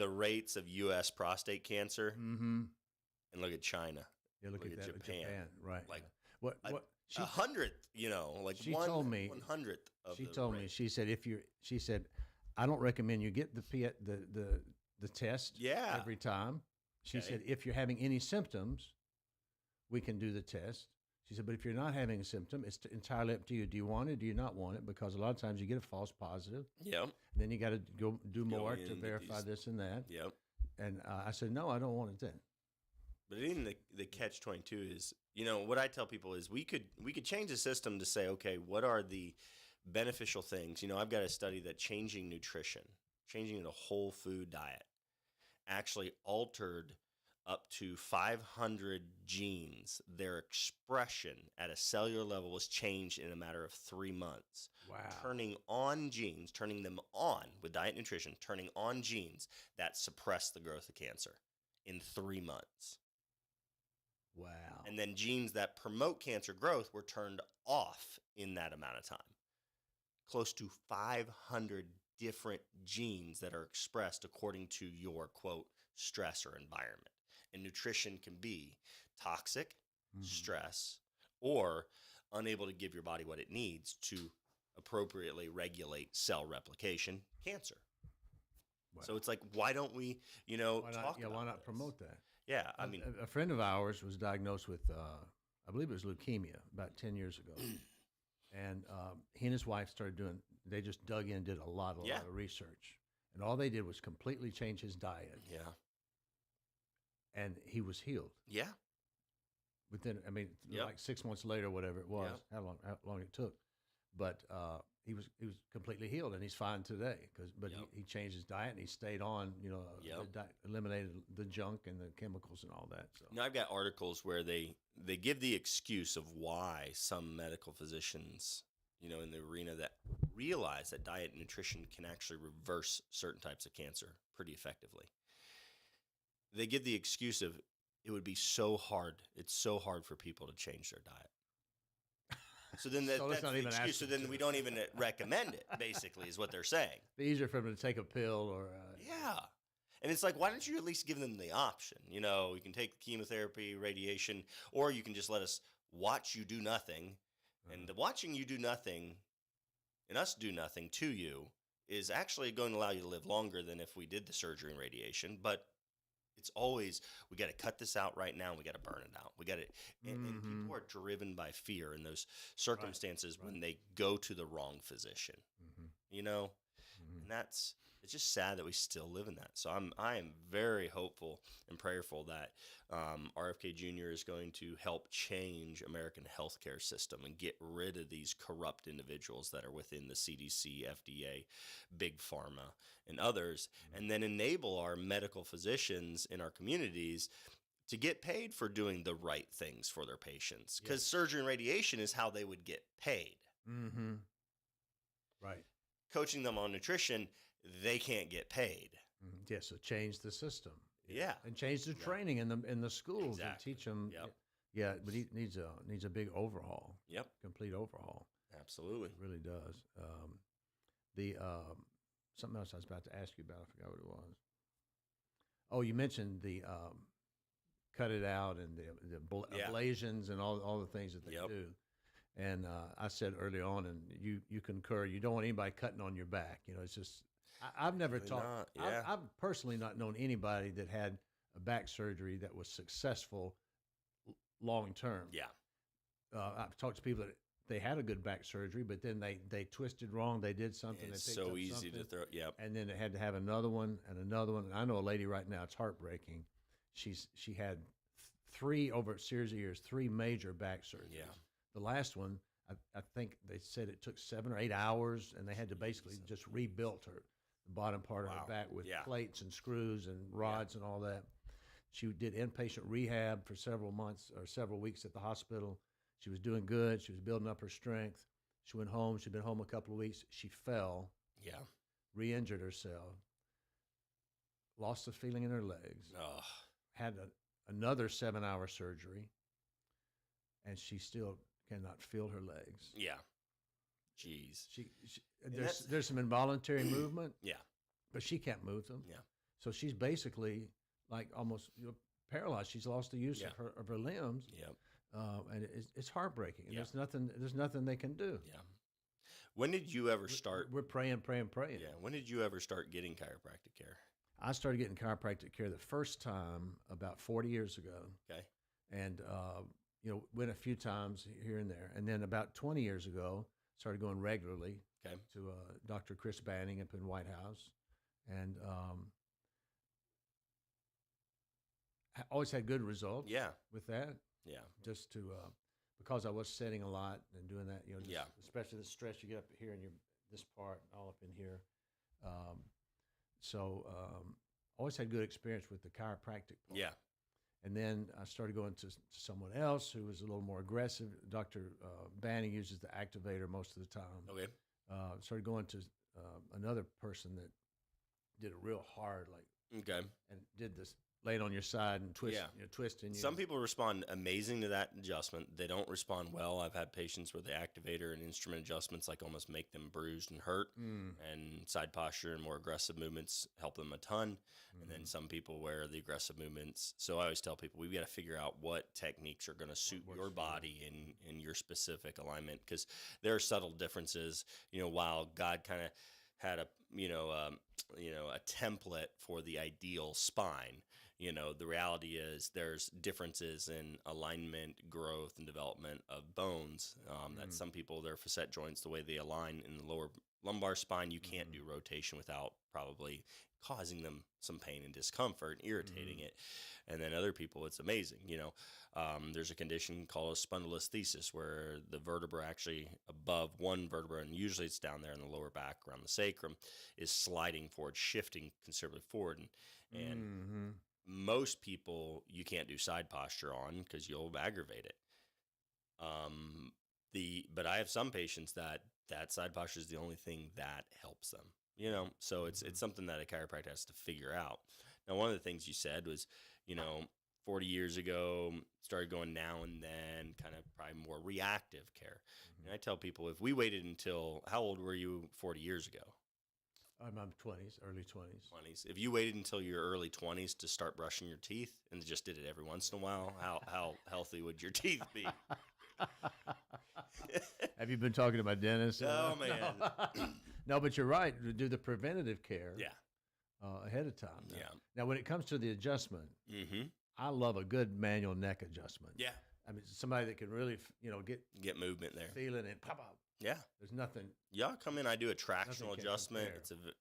rates of U.S. prostate cancer, and look at China. Yeah, look at Japan, right? Like what? A hundredth, like she told me 1/100th of. She told me. She said, I don't recommend you get the test. Every time. She said, if you're having any symptoms, we can do the test. She said, but if you're not having a symptom, it's entirely up to you. Do you want it? Do you not want it? Because a lot of times you get a false positive. Yep. Then you got to go do more to verify this and that. Yep. And I said, no, I don't want it then. But even the catch-22 is, what I tell people is we could change the system to say, okay, what are the beneficial things? I've got a study that changing nutrition, changing the whole food diet, actually altered up to 500 genes. Their expression at a cellular level was changed in a matter of 3 months. Wow. Turning them on with diet and nutrition, turning on genes that suppress the growth of cancer in 3 months. Wow. And then genes that promote cancer growth were turned off in that amount of time. Close to 500 different genes that are expressed according to your, quote, stress or environment. And nutrition can be toxic, stress, or unable to give your body what it needs to appropriately regulate cell replication, cancer. Wow. So it's like, why don't we, talk about why not this? Promote that? Yeah, I mean, a friend of ours was diagnosed with, I believe it was leukemia about 10 years ago. And he and his wife they just dug in and did a lot of research. And all they did was completely change his diet. Yeah. And he was healed. Yeah. Within, like 6 months later, whatever it was, how long it took. But he was completely healed, and he's fine today. He changed his diet and he stayed on, eliminated the junk and the chemicals and all that. So I've got articles where they give the excuse of why some medical physicians, in the arena that realize that diet and nutrition can actually reverse certain types of cancer pretty effectively. They give the excuse of it would be so hard. It's so hard for people to change their diet. So then that's the excuse. So then we don't even recommend it, basically, is what they're saying. It's easier for them to take a pill or... Yeah. And it's like, why don't you at least give them the option? You can take the chemotherapy, radiation, or you can just let us watch you do nothing. And the watching you do nothing and us do nothing to you is actually going to allow you to live longer than if we did the surgery and radiation. But it's always, we got to cut this out right now. And we got to burn it out. We got to, and people are driven by fear in those circumstances when they go to the wrong physician, and it's just sad that we still live in that. So I am very hopeful and prayerful that RFK Jr. is going to help change American healthcare system and get rid of these corrupt individuals that are within the CDC, FDA, Big Pharma, and others, and then enable our medical physicians in our communities to get paid for doing the right things for their patients. Because surgery and radiation is how they would get paid. Mm-hmm. Right. Coaching them on nutrition, they can't get paid. Yeah, so change the system. Yeah, and change the training in the schools and teach them. Yep. Yeah, but he needs a big overhaul. Yep, complete overhaul. Absolutely, it really does. Something else I was about to ask you about, I forgot what it was. Oh, you mentioned the cut it out and the ablations and all the things that they do. And I said early on, and you concur, you don't want anybody cutting on your back. It's just, I've never Really taught, not, yeah. I've personally not known anybody that had a back surgery that was successful long term. Yeah. I've talked to people that they had a good back surgery, but then they twisted wrong. They did something. It's they picked so up easy something, to throw. Yep. and then they had to have another one and another one. And I know a lady right now. It's heartbreaking. She had three over a series of years, three major back surgeries. Yeah. The last one, I think they said it took 7 or 8 hours, and they had to basically just rebuild the bottom part of her back with plates and screws and rods and all that. She did inpatient rehab for several months or several weeks at the hospital. She was doing good. She was building up her strength. She went home. She'd been home a couple of weeks. She fell. Yeah. Re-injured herself. Lost the feeling in her legs. Oh. Had another 7-hour surgery, and she still cannot feel her legs. Yeah. Jeez. There's some involuntary movement. Yeah. But she can't move them. Yeah. So she's basically like almost paralyzed. She's lost the use of her limbs. Yep. And it's heartbreaking. And there's nothing they can do. Yeah. When did you ever start? We're praying. Yeah. When did you ever start getting chiropractic care? I started getting chiropractic care the first time about 40 years ago. Okay. And, went a few times here and there. And then about 20 years ago, started going regularly to Dr. Chris Banning up in White House. And I always had good results with that. Yeah. Just to, because I was sitting a lot and doing that, especially the stress you get up here in this part, all up in here. Always had good experience with the chiropractic part. Yeah. And then I started going to someone else who was a little more aggressive. Dr. Banning uses the activator most of the time. Okay. Started going to another person that did it real hard, and did this laying on your side and twisting you. Some people respond amazing to that adjustment. They don't respond well. I've had patients where the activator and instrument adjustments almost make them bruised and hurt, and side posture and more aggressive movements help them a ton. And then some people where the aggressive movements. So I always tell people we've got to figure out what techniques are going to suit your body and your specific alignment, because there are subtle differences. While God kind of had a template for the ideal spine. The reality is there's differences in alignment, growth, and development of bones. That some people, their facet joints, the way they align in the lower lumbar spine, you can't do rotation without probably causing them some pain and discomfort, irritating it. And then other people, it's amazing. There's a condition called a spondylolisthesis where the vertebra actually above one vertebra, and usually it's down there in the lower back around the sacrum, is sliding forward, shifting considerably forward. And most people you can't do side posture on because you'll aggravate it. But I have some patients that side posture is the only thing that helps them. So it's something that a chiropractor has to figure out. Now, one of the things you said was, 40 years ago, started going now and then, kind of probably more reactive care. And I tell people, if we waited until, how old were you 40 years ago? I'm 20s, early 20s. If you waited until your early 20s to start brushing your teeth and just did it every once in a while, how healthy would your teeth be? Have you been talking to my dentist? Oh, man. No, but you're right. To do the preventative care ahead of time. Yeah. Now, when it comes to the adjustment, I love a good manual neck adjustment. Yeah. I mean, somebody that can really, get movement there. Feel it and pop up. Yeah. There's nothing. Y'all come in. I do a tractional adjustment.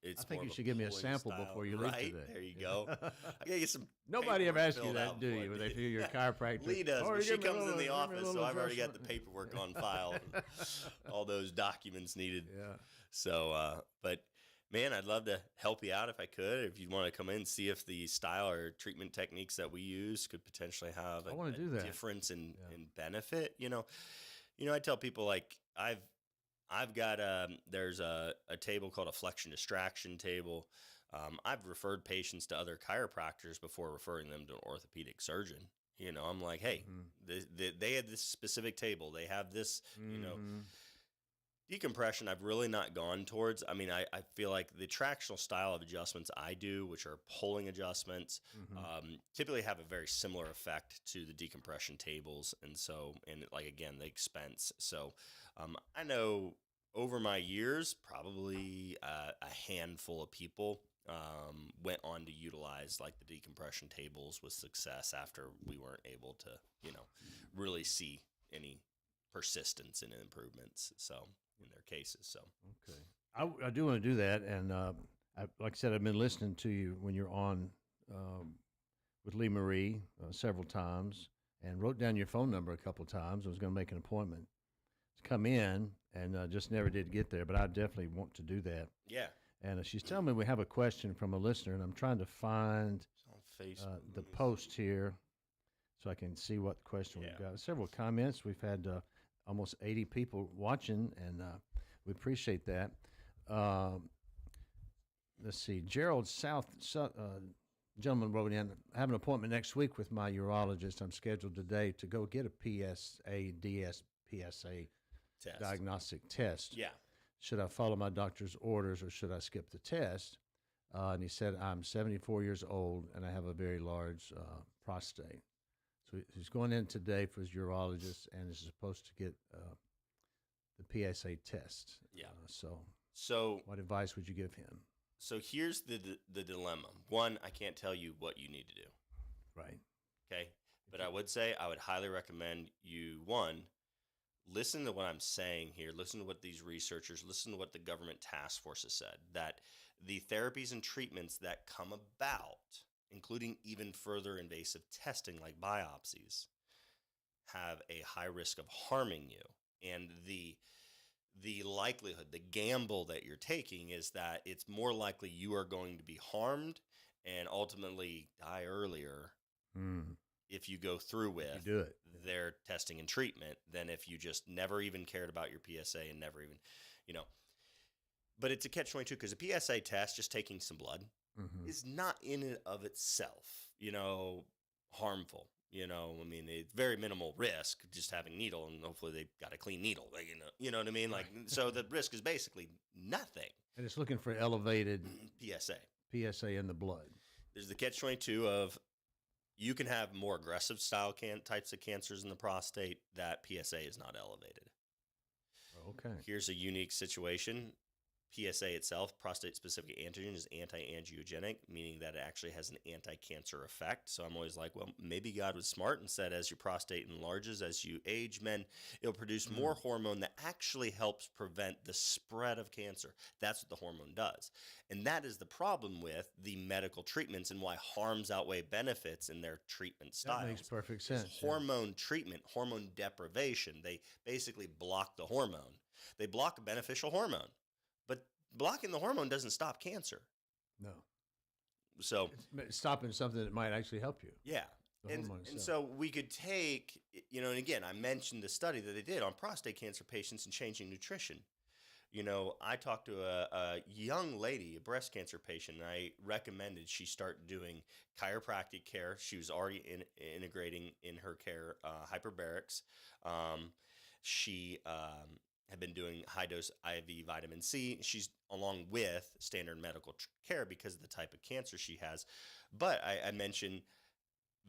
It's. I think you should give me a sample style. before you leave today. There you go. I gotta get some. Nobody ever asks you that, do you? When they feel your chiropractor. Lee does. But she comes in the office, so I've already got the paperwork on file. All those documents needed. Yeah. So, but man, I'd love to help you out if I could. If you want to come in and see if the style or treatment techniques that we use could potentially have a difference in benefit. I tell people I've got there's a table called a flexion distraction table. I've referred patients to other chiropractors before referring them to an orthopedic surgeon. I'm like, hey, they had this specific table. They have this, Decompression, I've really not gone towards. I mean, I feel like the tractional style of adjustments I do, which are pulling adjustments, typically have a very similar effect to the decompression tables. And so, and like, again, the expense. So I know over my years, probably a handful of people went on to utilize like the decompression tables with success after we weren't able to, really see any persistence in improvements. So in their cases. So, okay. I do want to do that. And like I said, I've been listening to you when you're on with Lee Marie several times and wrote down your phone number a couple of times. I was going to make an appointment to come in and just never did get there, but I definitely want to do that. Yeah. And she's telling me we have a question from a listener, and I'm trying to find the post here so I can see what question we've got. Several comments. We've had almost 80 people watching, and we appreciate that. Let's see. Gerald South gentleman wrote in, I have an appointment next week with my urologist. I'm scheduled today to go get a PSA Test. diagnostic test. Yeah. Should I follow my doctor's orders or should I skip the test? And he said, I'm 74 years old and I have a very large prostate. So he's going in today for his urologist and is supposed to get the PSA test. Yeah. So what advice would you give him? So here's the dilemma. One, I can't tell you what you need to do. Right. Okay. But I would say I would highly recommend you, one, listen to what I'm saying here. Listen to what these researchers, listen to what the government task force has said, that the therapies and treatments that come about, including even further invasive testing like biopsies, have a high risk of harming you. And the likelihood, the gamble that you're taking is that it's more likely you are going to be harmed and ultimately die earlier if you go through with their testing and treatment than if you just never even cared about your PSA and never even, But it's a catch-22 because a PSA test, just taking some blood, is not in and of itself, harmful. I mean, it's very minimal risk just having needle, and hopefully they've got a clean needle. You know what I mean? Like, so the risk is basically nothing. And it's looking for elevated PSA in the blood. There's the catch-22 of you can have more aggressive style types of cancers in the prostate that PSA is not elevated. Okay. Here's a unique situation. PSA itself, prostate-specific antigen, is anti-angiogenic, meaning that it actually has an anti-cancer effect. So I'm always like, well, maybe God was smart and said as your prostate enlarges, as you age, it'll produce more hormone that actually helps prevent the spread of cancer. That's what the hormone does. And that is the problem with the medical treatments and why harms outweigh benefits in their treatment styles. That makes perfect sense. Hormone treatment, hormone deprivation, they basically block the hormone. They block a beneficial hormone. But blocking the hormone doesn't stop cancer. No. So it's stopping something that might actually help you. Yeah. And so we could take, and again, I mentioned the study that they did on prostate cancer patients and changing nutrition. I talked to a young lady, a breast cancer patient, and I recommended she start doing chiropractic care. She was already integrating in her care hyperbarics. She had been doing high-dose IV vitamin C. She's along with standard medical care because of the type of cancer she has. But I mentioned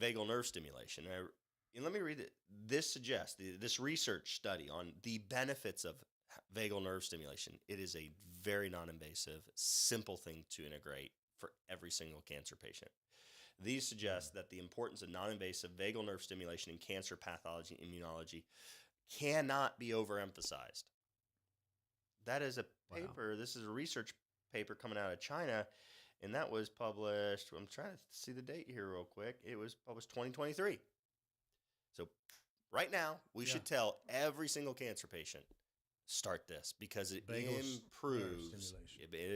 vagal nerve stimulation. And let me read it. This suggests, this research study on the benefits of vagal nerve stimulation. It is a very non-invasive, simple thing to integrate for every single cancer patient. These suggest that the importance of non-invasive vagal nerve stimulation in cancer pathology and immunology cannot be overemphasized. That is a paper. Wow. This is a research paper coming out of China, and that was published. I'm trying to see the date here real quick. It was published 2023. So right now, we should tell every single cancer patient, start this because it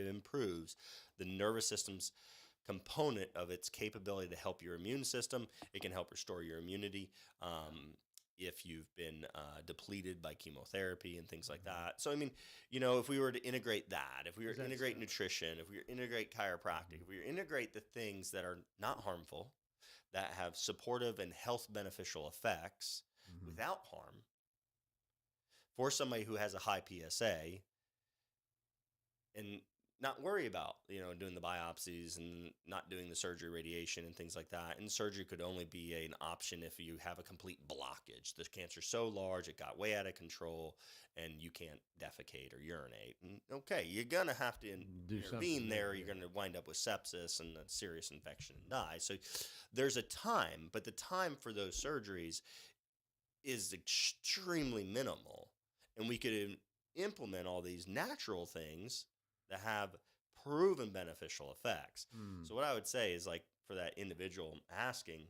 improves the nervous system's component of its capability to help your immune system. It can help restore your immunity. If you've been depleted by chemotherapy and things like that. So, I mean, if we were to integrate that, if we were to integrate nutrition, if we were to integrate chiropractic, if we were to integrate the things that are not harmful, that have supportive and health beneficial effects without harm, for somebody who has a high PSA and not worry about, doing the biopsies and not doing the surgery, radiation and things like that. And surgery could only be an option if you have a complete blockage. The cancer's so large, it got way out of control and you can't defecate or urinate. And okay, you're going to have to intervene there. You're going to wind up with sepsis and a serious infection and die. So there's a time, but the time for those surgeries is extremely minimal. And we could implement all these natural things that have proven beneficial effects. So what I would say is, like, for that individual asking,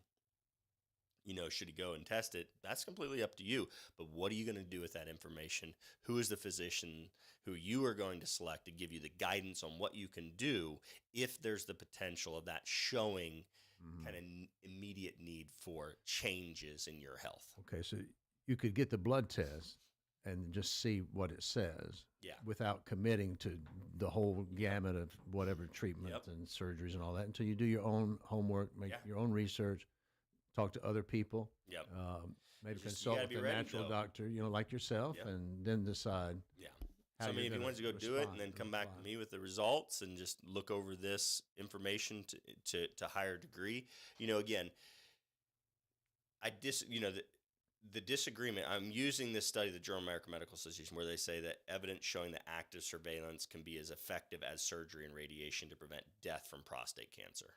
should he go and test it? That's completely up to you. But what are you going to do with that information? Who is the physician who you are going to select to give you the guidance on what you can do if there's the potential of that showing kind of immediate need for changes in your health? Okay, so you could get the blood test and just see what it says without committing to the whole gamut of whatever treatment and surgeries and all that until you do your own homework, make your own research, talk to other people, maybe consult with a natural doctor, like yourself, and then decide. So, if you wanted to go do it and then come back to me with the results and just look over this information to higher degree, again, the disagreement, I'm using this study, the Journal of American Medical Association, where they say that evidence showing that active surveillance can be as effective as surgery and radiation to prevent death from prostate cancer.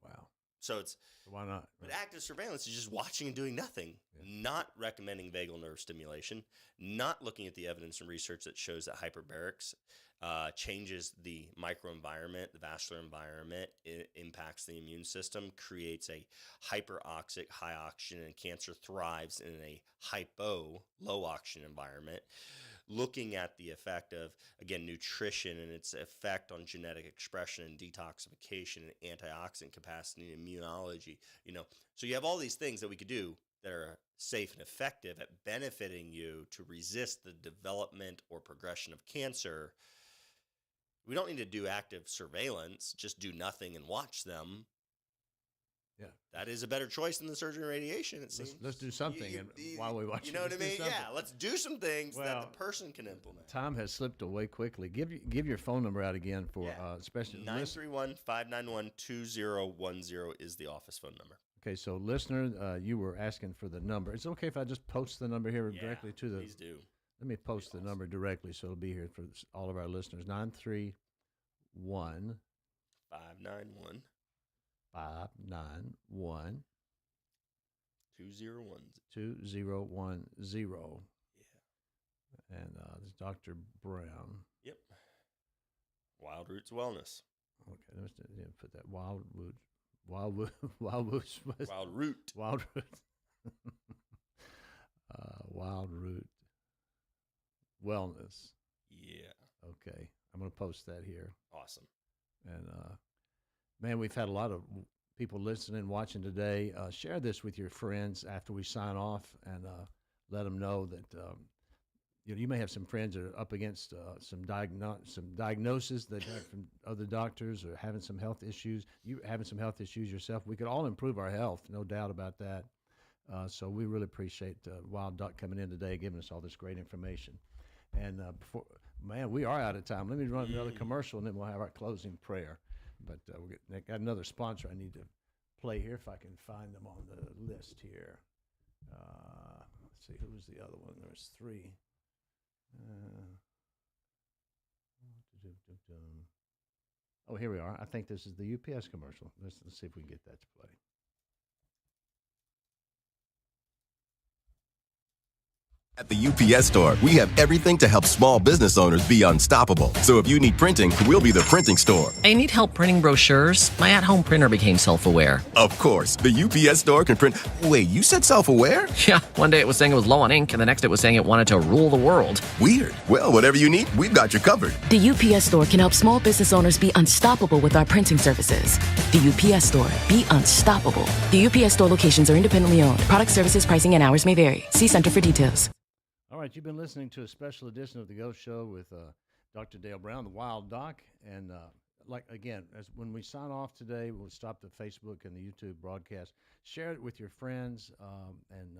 Wow. So why not? But active surveillance is just watching and doing nothing, not recommending vagal nerve stimulation, not looking at the evidence and research that shows that hyperbarics changes the microenvironment, the vascular environment, it impacts the immune system, creates a hyperoxic, high oxygen, and cancer thrives in a low oxygen environment. Looking at the effect of, again, nutrition and its effect on genetic expression and detoxification and antioxidant capacity and immunology, So you have all these things that we could do that are safe and effective at benefiting you to resist the development or progression of cancer. We don't need to do active surveillance, just do nothing and watch them. Yeah. That is a better choice than the surgery and radiation, it seems. Let's do something while we watch it. You know what I mean? Yeah, let's do some things that the person can implement. Time has slipped away quickly. Give your phone number out again for especially 931-591-2010 is the office phone number. Okay, so listener, you were asking for the number. Is it okay if I just post the number here directly to the? Please do. Let me post the number directly so it'll be here for all of our listeners. 931 591 591 2010. Yeah. And this is Dr. Brown. Yep. Wild Roots Wellness. Okay, let's put that Wild Root. Wild Root Wellness. Yeah. Okay, I'm going to post that here. Awesome. And man, we've had a lot of people listening, watching today. Share this with your friends after we sign off, and let them know that you may have some friends that are up against some diagnoses that have from other doctors, or having some health issues. You having some health issues yourself. We could all improve our health, no doubt about that. So we really appreciate Wild Doc coming in today, giving us all this great information. And we are out of time. Let me run another commercial, and then we'll have our closing prayer. But we got another sponsor I need to play here if I can find them on the list here. Let's see, who was the other one? There's three. Oh, here we are. I think this is the UPS commercial. Let's see if we can get that to play. At the UPS Store, we have everything to help small business owners be unstoppable. So if you need printing, we'll be the printing store. I need help printing brochures. My at-home printer became self-aware. Of course, the UPS Store can print. Wait, you said self-aware? Yeah, one day it was saying it was low on ink, and the next it was saying it wanted to rule the world. Weird. Well, whatever you need, we've got you covered. The UPS Store can help small business owners be unstoppable with our printing services. The UPS Store. Be unstoppable. The UPS Store locations are independently owned. Product, services, pricing, and hours may vary. See Center for details. All right, you've been listening to a special edition of The Ghost Show with Dr. Dale Brown, the Wild Doc. And when we sign off today, we'll stop the Facebook and the YouTube broadcast. Share it with your friends and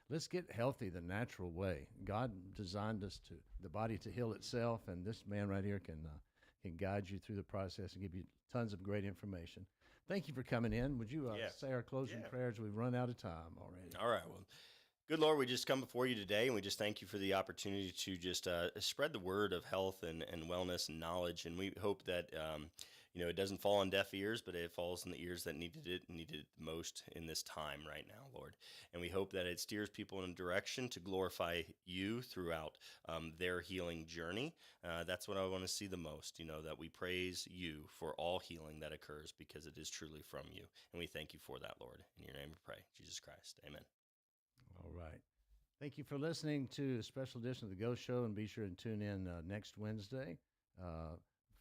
let's get healthy the natural way. God designed us the body to heal itself, and this man right here can guide you through the process and give you tons of great information. Thank you for coming in. Would you say our closing prayers? We've run out of time already. All right. Well, good Lord, we just come before you today, and we just thank you for the opportunity to just spread the word of health and wellness and knowledge. And we hope that it doesn't fall on deaf ears, but it falls in the ears that needed it most in this time right now, Lord. And we hope that it steers people in a direction to glorify you throughout their healing journey. That's what I want to see the most, that we praise you for all healing that occurs, because it is truly from you. And we thank you for that, Lord. In your name we pray, Jesus Christ. Amen. All right. Thank you for listening to a special edition of The Ghost Show, and be sure and tune in next Wednesday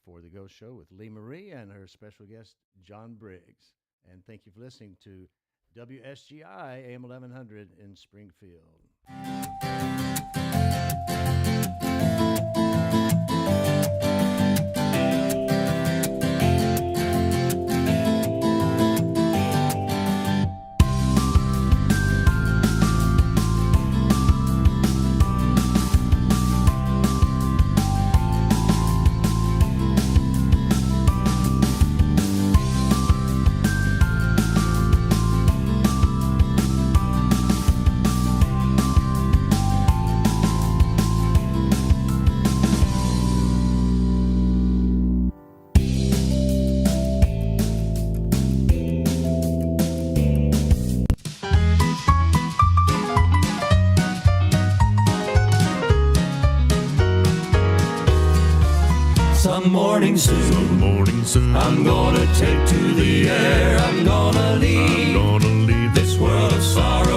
for The Ghost Show with Lee Marie and her special guest, John Briggs. And thank you for listening to WSGI AM 1100 in Springfield. Some morning soon, I'm gonna take to the air. I'm gonna leave this world of sorrow